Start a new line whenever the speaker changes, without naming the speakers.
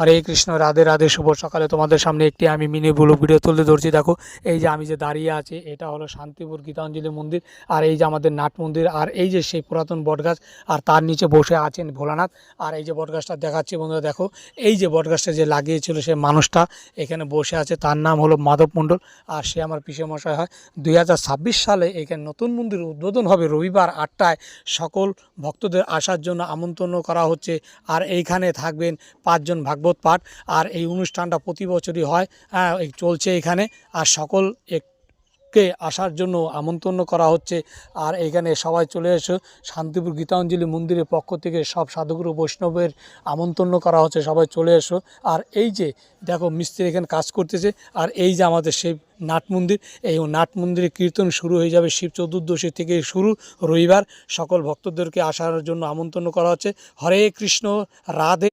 হরে কৃষ্ণ, রাধে রাধে। শুভ সকালে তোমাদের সামনে একটি আমি মিনি ব্লগ ভিডিও তুলে ধরছি। দেখো, এই যে আমি যে দাঁড়িয়ে আছি, এটা হলো শান্তিপুর গীতাঞ্জলি মন্দির। আর এই যে আমাদের নাট মন্দির, আর এই যে সেই পুরাতন বটগাছ, আর তার নিচে বসে আছেন ভোলানাথ। আর এই যে বটগাছটা দেখাচ্ছি বন্ধুরা, দেখো এই যে বটগাছটা যে লাগিয়েছিল সে মানুষটা এখানে বসে আছে, তার নাম হলো মাধব মণ্ডল। আর সে আমার পিসেমশাই হয়। 2026 সালে এখানে নতুন মন্দির উদ্বোধন হবে রবিবার 8টায়। সকল ভক্তদের আসার জন্য আমন্ত্রণ করা হচ্ছে। আর এইখানে থাকবেন 5 জন ভাগবত পাঠ। আর এই অনুষ্ঠানটা প্রতি বছরই হয়, চলছে এখানে। আর সকল কে আসার জন্য আমন্ত্রণ করা হচ্ছে। আর এইখানে সবাই চলে এসো। শান্তিপুর গীতাঞ্জলি মন্দিরের পক্ষ থেকে সব সাধুগুরু বৈষ্ণবের আমন্ত্রণ করা হচ্ছে, সবাই চলে এসো। আর এই যে দেখো মিস্ত্রি এখানে কাজ করতেছে। আর এই যে আমাদের সেই নাট মন্দির, এই নাট মন্দিরে কীর্তন শুরু হয়ে যাবে শিব চতুর্দশী থেকে শুরু, রবিবার। সকল ভক্তদেরকে আসার জন্য আমন্ত্রণ করা হচ্ছে। হরে কৃষ্ণ, রাধে